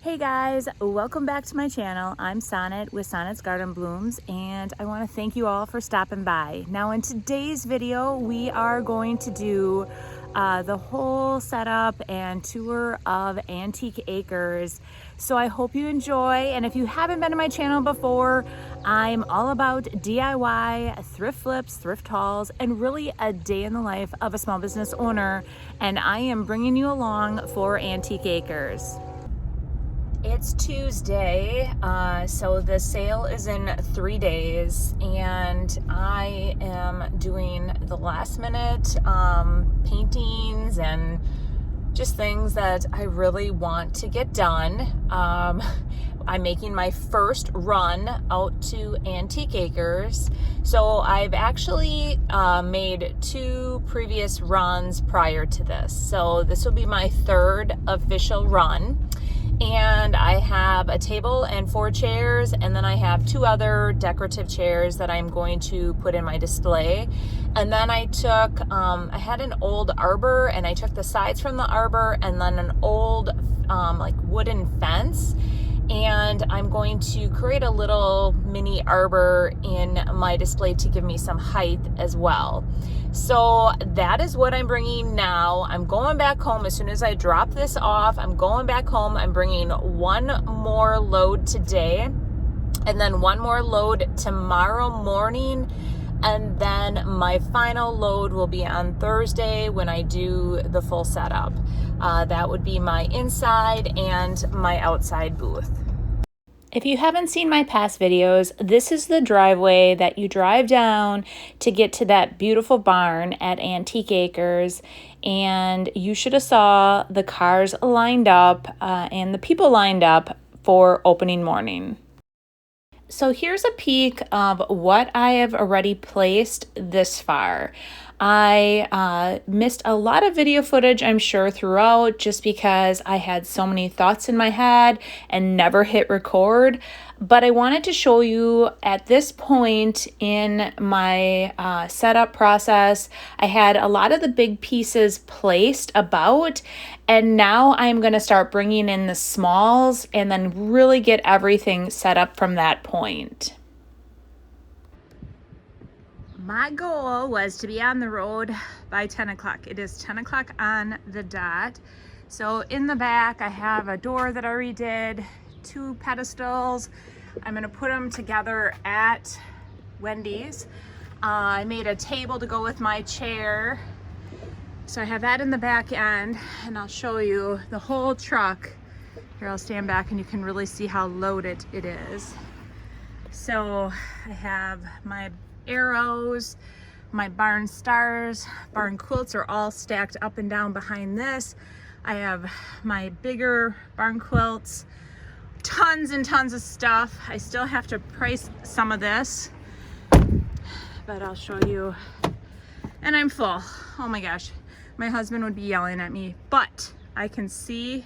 Hey guys, welcome back to my channel. I'm Sonnet with Sonnet's Garden Blooms, and I want to thank you all for stopping by. Now in today's video, we are going to do the whole setup and tour of Antique Acres. So I hope you enjoy, and if you haven't been to my channel before, I'm all about DIY, thrift flips, thrift hauls, and really a day in the life of a small business owner, and I am bringing you along for Antique Acres. It's Tuesday, so the sale is in 3 days, and I am doing the last minute paintings and just things that I really want to get done. I'm making my first run out to Antique Acres. So I've actually made 2 previous runs prior to this. So this will be my 3rd official run. And I have a table and 4 chairs, and then I have 2 other decorative chairs that I'm going to put in my display. And then I took, I had an old arbor, and I took the sides from the arbor and then an old like wooden fence. And I'm going to create a little mini arbor in my display to give me some height as well. So that is what I'm bringing now. I'm going back home as soon as I drop this off. I'm going back home. I'm bringing 1 more load today, and then 1 more load tomorrow morning. And then my final load will be on Thursday when I do the full setup. That would be my inside and my outside booth. If you haven't seen my past videos, this is the driveway that you drive down to get to that beautiful barn at Antique Acres. And you should have saw the cars lined up and the people lined up for opening morning. So here's a peek of what I have already placed this far. I missed a lot of video footage, I'm sure, throughout, just because I had so many thoughts in my head and never hit record. But I wanted to show you at this point in my setup process, I had a lot of the big pieces placed about, and now I'm going to start bringing in the smalls and then really get everything set up from that point. My goal was to be on the road by 10 o'clock. It is 10 o'clock on the dot. So in the back, I have a door that I redid, 2 pedestals. I'm gonna put them together at Wendy's. I made a table to go with my chair. So I have that in the back end, and I'll show you the whole truck. Here, I'll stand back and you can really see how loaded it is. So I have my arrows, my barn stars, barn quilts are all stacked up and down behind this. I have my bigger barn quilts, tons and tons of stuff. I still have to price some of this, but I'll show you. And I'm full. Oh my gosh, my husband would be yelling at me, but I can see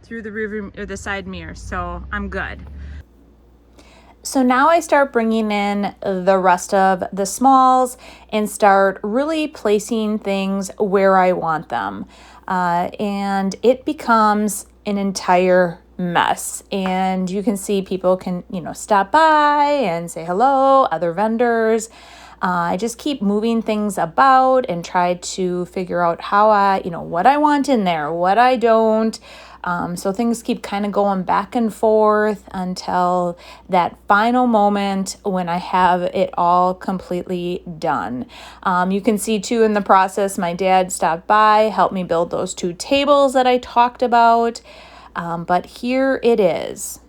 through the rear or the side mirror, so I'm good. So now I start bringing in the rest of the smalls and start really placing things where I want them. And it becomes an entire mess. And you can see people can, stop by and say hello, other vendors. I just keep moving things about and try to figure out how what I want in there, what I don't. So things keep kind of going back and forth until that final moment when I have it all completely done. You can see too in the process, my dad stopped by, helped me build those 2 tables that I talked about. But here it is.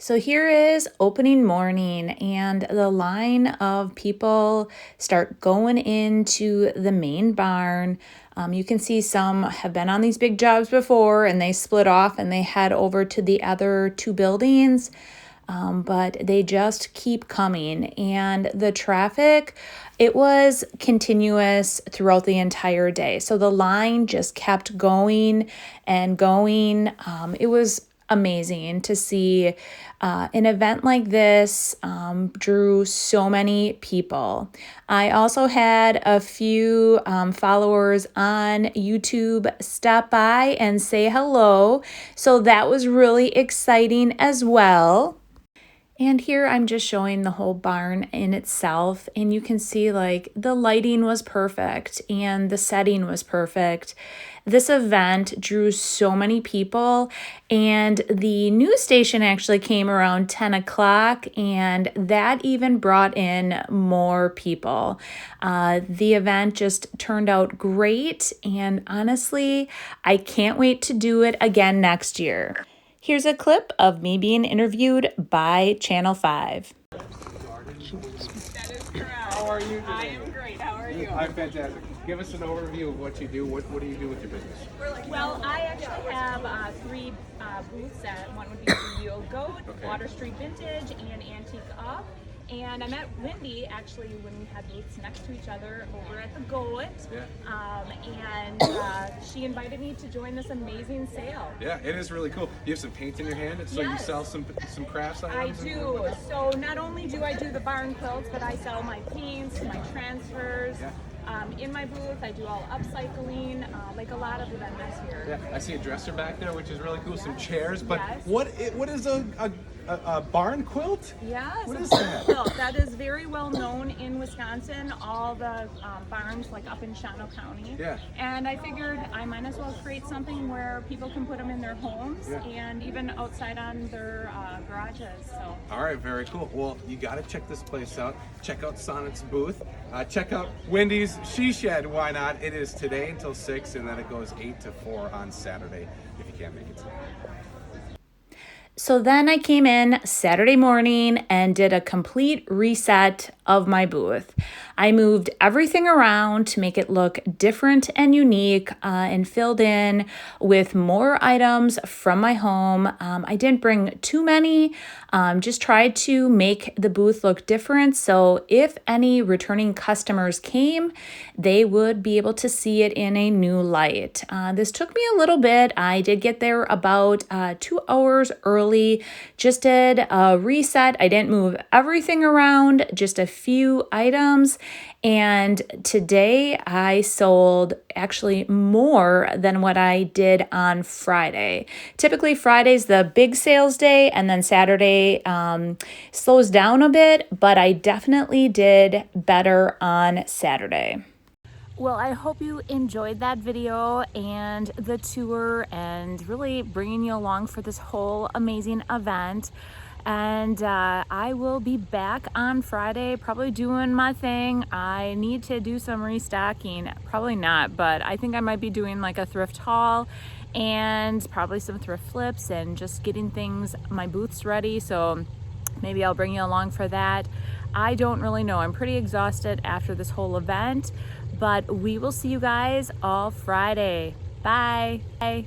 So here is opening morning, and the line of people start going into the main barn. You can see some have been on these big jobs before and they split off and they head over to the other two buildings. But they just keep coming, and the traffic, it was continuous throughout the entire day. So the line just kept going and going. It was amazing to see an event like this drew so many people. I also had a few followers on YouTube stop by and say hello, so that was really exciting as well. And here I'm just showing the whole barn in itself, and you can see like the lighting was perfect and the setting was perfect. This event drew so many people, and the news station actually came around 10 o'clock, and that even brought in more people. The event just turned out great, and honestly, I can't wait to do it again next year. Here's a clip of me being interviewed by Channel 5. That is correct. How are you today? I am great. How are you? I'm fantastic. Give us an overview of what you do. What do you do with your business? Well, I actually have three booths. One would be Real Goat, Water Street Vintage, and Antique Up. And I met Wendy actually when we had booths next to each other over at the Goat. Yeah. And she invited me to join this amazing sale. Yeah, it is really cool. You have some paint in your hand, so Yes. you sell some crafts items? I do. So not only do I do the barn quilts, but I sell my paints, my transfers. Yeah. In my booth, I do all upcycling, like a lot of the vendors here. Yeah, I see a dresser back there, which is really cool. Some chairs, but Yes. what is a barn quilt? Yes, What a is barn that? quilt. That is very well known in Wisconsin. All the barns, like up in Shawano County. Yeah. And I figured I might as well create something where people can put them in their homes and even outside on their garages. So. All right, very cool. Well, you got to check this place out. Check out Sonnet's booth. Check out Wendy's She Shed. Why not? It is today until 6, and then it goes 8 to 4 on Saturday if you can't make it today. So then I came in Saturday morning and did a complete reset of my booth. I moved everything around to make it look different and unique, and filled in with more items from my home. I didn't bring too many, just tried to make the booth look different. So if any returning customers came, they would be able to see it in a new light. This took me a little bit. I did get there about 2 hours early, just did a reset. I didn't move everything around, just a few items. And today I sold actually more than what I did on Friday. Typically Friday's the big sales day, and then Saturday slows down a bit, but I definitely did better on Saturday. Well, I hope you enjoyed that video and the tour and really bringing you along for this whole amazing event. And I will be back on Friday, probably doing my thing. I need to do some restocking. Probably not, but I think I might be doing like a thrift haul and probably some thrift flips and just getting things, my booths ready. So maybe I'll bring you along for that. I don't really know. I'm pretty exhausted after this whole event, but we will see you guys all Friday. Bye. Bye.